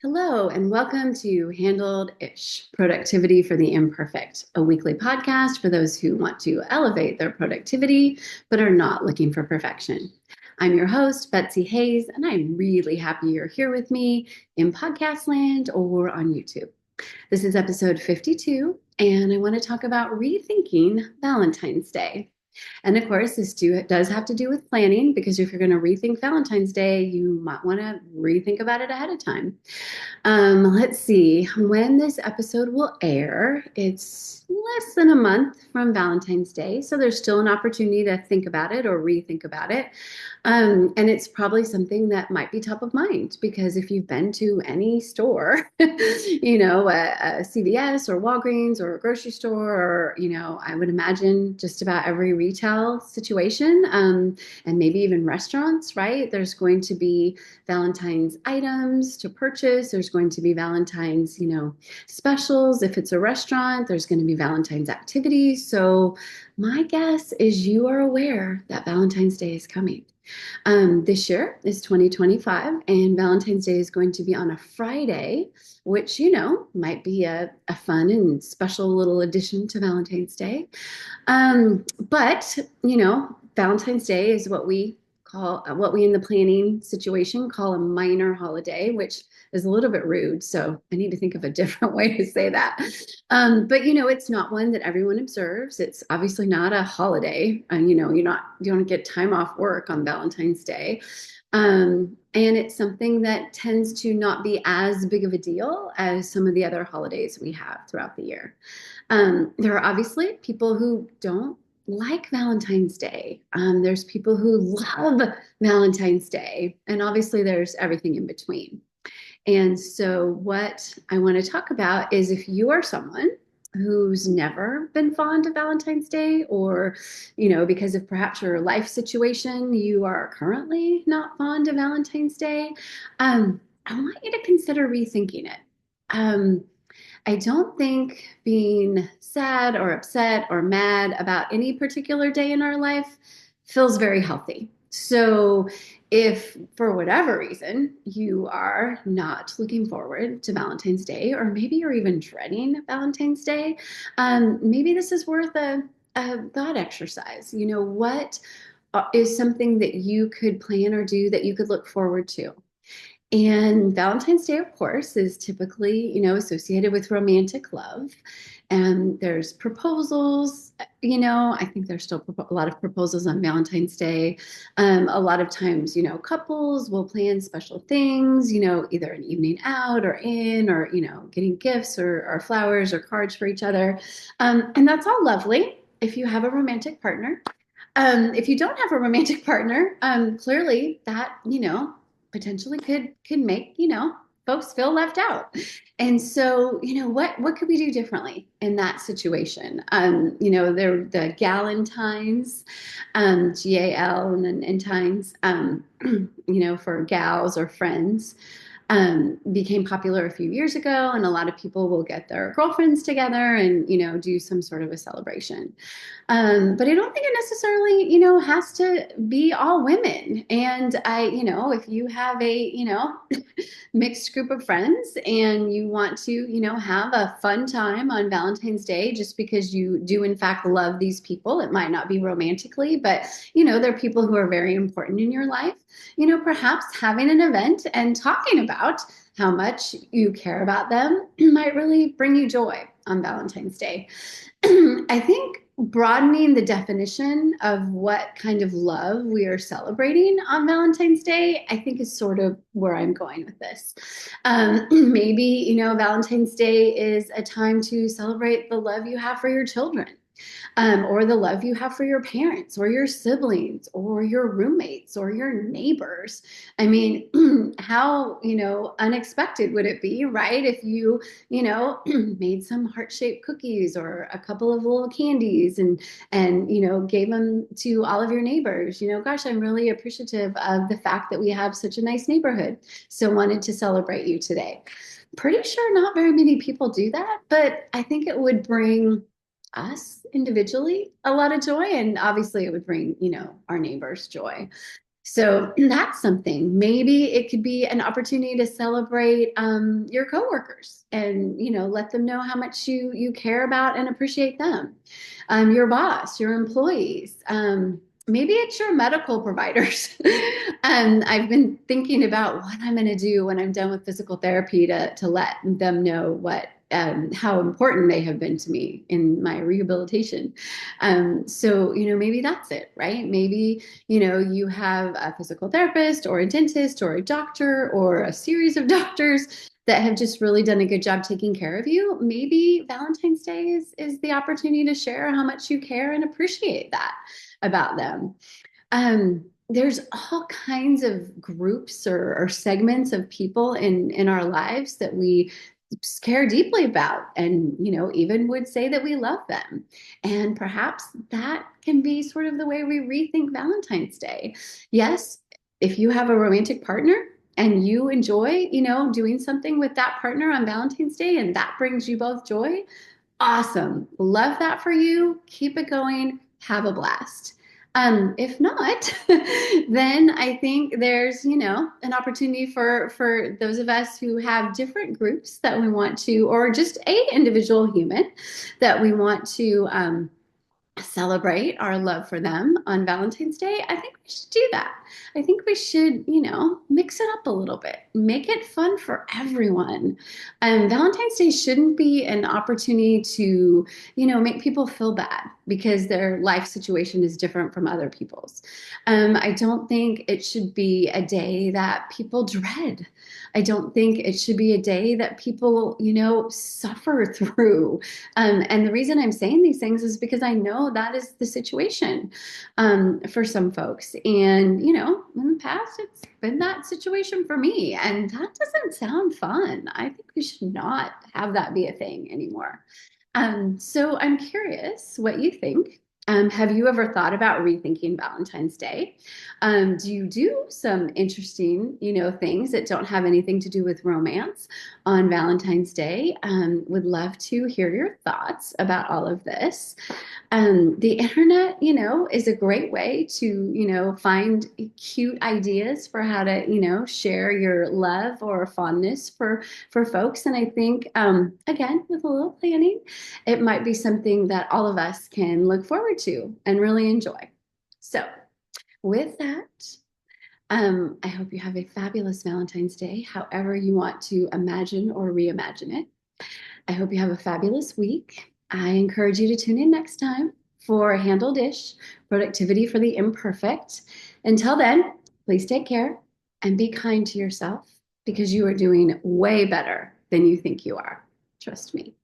Hello, and welcome to Handled-ish Productivity for the Imperfect, a weekly podcast for those who want to elevate their productivity but are not looking for perfection. I'm your host, Betsy Hayes, and I'm really happy you're here with me in podcast land or on YouTube. This is episode 52, and I want to talk about rethinking Valentine's Day. And of course, does have to do with planning because if you're going to rethink Valentine's Day, you might want to rethink about it ahead of time. Let's see when this episode will air. It's less than a month from Valentine's Day, so there's still an opportunity to think about it or rethink about it. And it's probably something that might be top of mind because if you've been to any store, a CVS or Walgreens or a grocery store, or, I would imagine just about every retail situation, and maybe even restaurants, right? There's going to be Valentine's items to purchase. There's going to be Valentine's, specials. If it's a restaurant, there's going to be Valentine's activities. So my guess is you are aware that Valentine's Day is coming. This year is 2025, and Valentine's Day is going to be on a Friday, which, might be a fun and special little addition to Valentine's Day. But, Valentine's Day is what we in the planning situation call a minor holiday, which is a little bit rude. So I need to think of a different way to say that. But it's not one that everyone observes. It's obviously not a holiday. And you don't get time off work on Valentine's Day. And it's something that tends to not be as big of a deal as some of the other holidays we have throughout the year. There are obviously people who don't like Valentine's Day. There's people who love Valentine's Day, and obviously there's everything in between. And so what I want to talk about is if you are someone who's never been fond of Valentine's Day, or, because of perhaps your life situation, you are currently not fond of Valentine's Day, I want you to consider rethinking it. I don't think being sad or upset or mad about any particular day in our life feels very healthy. So if for whatever reason you are not looking forward to Valentine's Day, or maybe you're even dreading Valentine's Day, maybe this is worth a thought exercise. What is something that you could plan or do that you could look forward to? And Valentine's Day, of course, is typically, associated with romantic love. And there's proposals, I think there's still a lot of proposals on Valentine's Day. A lot of times, couples will plan special things, either an evening out or in, or, getting gifts or flowers or cards for each other. And that's all lovely if you have a romantic partner. If you don't have a romantic partner, clearly that, potentially could make, folks feel left out. And so, what could we do differently in that situation? They're the Galentines, GAL and then times, for gals or friends. Became popular a few years ago, and a lot of people will get their girlfriends together and do some sort of a celebration. But I don't think it necessarily has to be all women. And if you have a mixed group of friends and you want to have a fun time on Valentine's Day, just because you do in fact love these people, it might not be romantically, but they're people who are very important in your life. Perhaps having an event and talking about how much you care about them might really bring you joy on Valentine's Day. I think broadening the definition of what kind of love we are celebrating on Valentine's Day, I think is sort of where I'm going with this. Maybe, Valentine's Day is a time to celebrate the love you have for your children. Or the love you have for your parents or your siblings or your roommates or your neighbors. I mean, how, unexpected would it be, right? If you, made some heart-shaped cookies or a couple of little candies and, gave them to all of your neighbors. Gosh, I'm really appreciative of the fact that we have such a nice neighborhood. So wanted to celebrate you today. Pretty sure not very many people do that, but I think it would bring us individually a lot of joy, and obviously it would bring our neighbors joy. So that's something. Maybe it could be an opportunity to celebrate your coworkers and let them know how much you care about and appreciate them. Your boss, your employees. Maybe it's your medical providers. I've been thinking about what I'm going to do when I'm done with physical therapy to let them know what how important they have been to me in my rehabilitation. So maybe that's it, right? Maybe you have a physical therapist or a dentist or a doctor or a series of doctors that have just really done a good job taking care of you. Maybe Valentine's Day is the opportunity to share how much you care and appreciate that about them. There's all kinds of groups or segments of people in our lives that we care deeply about and even would say that we love them, and perhaps that can be sort of the way we rethink Valentine's Day. Yes, if you have a romantic partner and you enjoy doing something with that partner on Valentine's Day and that brings you both joy, awesome. Love that for you. Keep it going. Have a blast. If not, then I think there's, an opportunity for those of us who have different groups that we want to, or just a individual human that we want to celebrate our love for them on Valentine's Day. I think we should do that. I think we should, mix it up a little bit, make it fun for everyone. And Valentine's Day shouldn't be an opportunity to, make people feel bad because their life situation is different from other people's. I don't think it should be a day that people dread. I don't think it should be a day that people, suffer through. And the reason I'm saying these things is because I know that is the situation for some folks. And, in the past, it's been that situation for me. And that doesn't sound fun. I think we should not have that be a thing anymore. So I'm curious what you think. Have you ever thought about rethinking Valentine's Day? Do you do some interesting, things that don't have anything to do with romance on Valentine's Day? Would love to hear your thoughts about all of this. The internet, is a great way to, find cute ideas for how to, share your love or fondness for folks. And I think, again, with a little planning, it might be something that all of us can look forward to and really enjoy. So, with that, I hope you have a fabulous Valentine's Day, however you want to imagine or reimagine it. I hope you have a fabulous week. I encourage you to tune in next time for Handle Dish, Productivity for the Imperfect. Until then, please take care and be kind to yourself because you are doing way better than you think you are. Trust me.